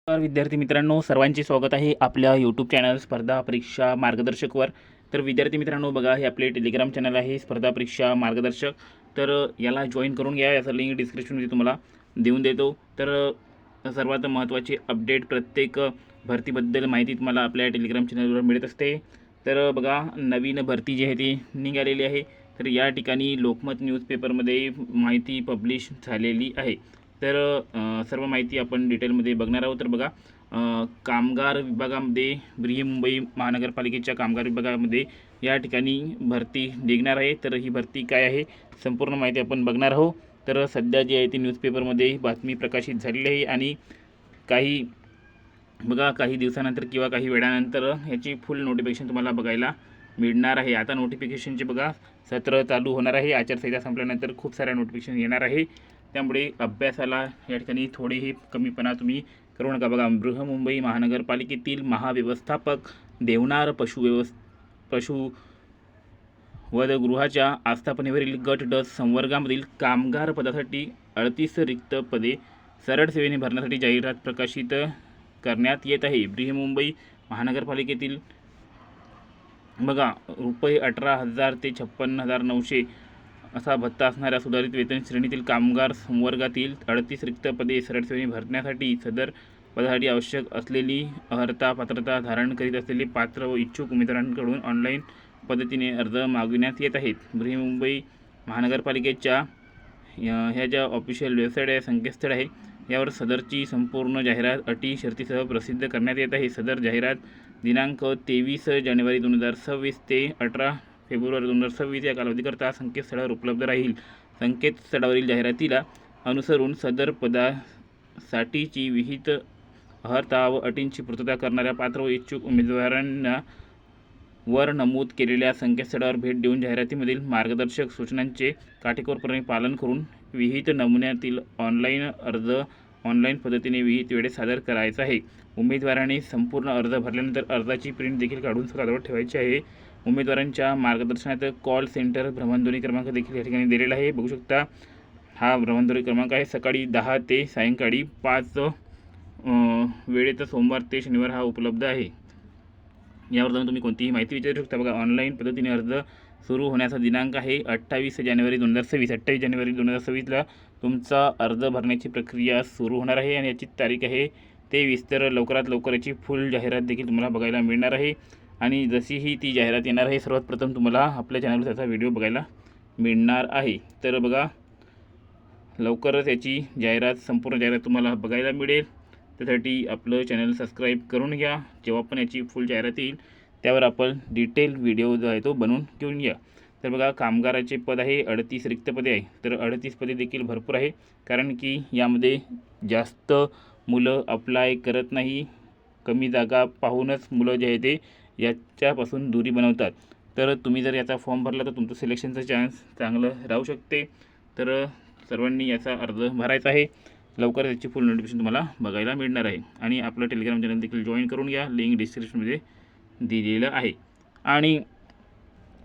तर विद्यार्थी मित्रांनो, सर्वांचे स्वागत आहे आपल्या यूट्यूब चॅनल स्पर्धा परीक्षा मार्गदर्शकवर. तर विद्यार्थी मित्रांनो, बघा, हे आपले टेलिग्राम चॅनल आहे स्पर्धा परीक्षा मार्गदर्शक. तर याला जॉईन करून घ्या. याचा लिंक डिस्क्रिप्शनमध्ये तुम्हाला देऊन देतो. तर सर्वात महत्त्वाची अपडेट, प्रत्येक भरतीबद्दल माहिती तुम्हाला आपल्या टेलिग्राम चॅनलवर मिळत असते. तर बघा, नवीन भरती जी आहे ती निघालेली आहे. तर या ठिकाणी लोकमत न्यूजपेपरमध्ये माहिती पब्लिश झालेली आहे. तर सर्व माहिती आपण डिटेलमध्ये बघणार आहोत. तर बघा, कामगार विभागामध्ये बृहन्मुंबई मुंबई महानगरपालिकेच्या कामगार विभागामध्ये या ठिकाणी भरती निघणार आहे. तर ही भरती काय आहे, संपूर्ण माहिती आपण बघणार आहोत. तर सध्या जी आहे ती न्यूजपेपरमध्ये बातमी प्रकाशित झालेली आहे आणि काही दिवसानंतर किंवा काही वेळानंतर ह्याची फुल नोटिफिकेशन तुम्हाला बघायला मिळणार आहे. आता नोटिफिकेशनचे बघा सत्र चालू होणार आहे. आचारसंहिता संपल्यानंतर खूप साऱ्या नोटिफिकेशन येणार आहे. त्यामुळे अभ्यासाला या ठिकाणी थोडीही कमीपणा तुम्ही करू नका. बघा, बृहन्मुंबई महानगरपालिकेतील महाव्यवस्थापक देवनार पशुवधगृहाच्या आस्थापनेवरील गट ड संवर्गामधील कामगार पदासाठी 38 रिक्त पदे सरळ सेवेने भरण्यासाठी जाहिरात प्रकाशित करण्यात येत आहे. बृहन्मुंबई महानगरपालिकेतील बघा ₹18,000 ते ₹56,900 असा भत्ता असणाऱ्या सुधारित वेतन श्रेणीतील कामगार संवर्गातील 38 रिक्त पदे सरळ सेवेने भरण्यासाठी सदर पदासाठी आवश्यक असलेली अर्हता पात्रता धारण करीत असलेले पात्र व इच्छुक उमेदवारांकडून ऑनलाईन पद्धतीने अर्ज मागविण्यात येत आहेत. बृहन्मुंबई महानगरपालिकेच्या ह्या ज्या ऑफिशियल वेबसाईट आहे, संकेतस्थळ आहे, यावर सदरची संपूर्ण जाहिरात अटी शर्तीसह प्रसिद्ध करण्यात येत आहे. सदर जाहिरात दिनांक 23 जानेवारी 2026 ते 18 फेब्रुवारी 2026 या कालावधीकरता संकेतस्थळावर उपलब्ध राहील. संकेतस्थळावरील जाहिरातीला अनुसरून सदर पदासाठीची विहित अर्हता व अटींची पूर्तता करणाऱ्या पात्र व इच्छुक उमेदवारांना वर नमूद केलेल्या संकेतस्थळावर भेट देऊन जाहिरातीमधील मार्गदर्शक सूचनांचे काटेकोरपणे पालन करून विहित नमुन्यातील अर्ज ऑनलाईन पद्धतीने विहित वेळेत सादर करायचा आहे. उमेदवारांनी संपूर्ण अर्ज भरल्यानंतर अर्जाची प्रिंट देखील काढून स्वतःजवळ ठेवायची आहे. उमेदवारांच्या मार्गदर्शनात कॉल सेंटर भ्रमणध्वनी क्रमांक देखील या ठिकाणी दिलेला आहे. बघू शकता, हा भ्रमणध्वनी क्रमांक आहे. सकाळी 10 ते सायंकाळी 5 वेळेत सोमवार ते शनिवार हा उपलब्ध आहे. यावर जाऊन तुम्ही कोणतीही माहिती विचारू शकता. बघा, ऑनलाईन पद्धतीने अर्ज सुरू होण्याचा दिनांक आहे 28 जानेवारी 2026. 28 जानेवारी 2026ला तुमचा अर्ज भरण्याची प्रक्रिया सुरू होणार आहे आणि याची तारीख आहे 23. तर लवकरात लवकर याची फुल जाहिरात देखील तुम्हाला बघायला मिळणार आहे. आणि जशीही ती जाहिरात येणार आहे, सर्वात प्रथम तुम्हाला आपल्या चॅनलवर त्याचा व्हिडिओ बघायला मिळणार आहे. तर बघा, लवकरच याची संपूर्ण जाहिरात तुम्हाला बघायला मिळेल. त्यासाठी आपलं चॅनल सबस्क्राईब करून घ्या. जेव्हा पण याची फुल जाहिरात येईल त्यावर आपण डिटेल व्हिडिओ जो आहे तो बनवून घेऊन घ्या. तर बघा, कामगाराचे पद आहे 38 रिक्त पदे आहे. तर 38 पदे देखील भरपूर आहे, कारण की यामध्ये जास्त मुलं अप्लाय करत नाही. कमी जागा पाहूनच मुलं जे आहे ते याच्यापासून दूरी बनवतात. तर तुम्ही जर याचा फॉर्म भरला तर तुमचं सिलेक्शनचं चान्स चांगलं राहू शकते. तर सर्वांनी याचा अर्ज भरायचा आहे. लवकर याची फुल नोटिफिकेशन तुम्हाला बघायला मिळणार आहे. आणि आपलं टेलिग्राम चॅनल देखील जॉईन करून घ्या. लिंक डिस्क्रिप्शनमध्ये दिलेलं आहे. आणि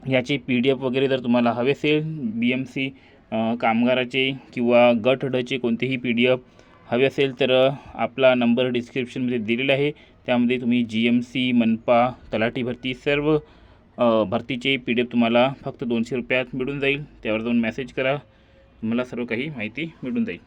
याची PDF वगैरे जर तुम्हाला हवे असेल, BMC कामगाराचे किंवा गट डचे कोणतेही PDF हवे असेल तर आपला नंबर डिस्क्रिप्शनमध्ये दिलेला आहे. त्यामध्ये तुम्ही GMC, मनपा, तलाठी भरती सर्व भरतीचे PDF तुम्हाला फक्त ₹200 मिळून जाईल. त्यावर जाऊन मेसेज करा, तुम्हाला सर्व काही माहिती मिळून जाईल.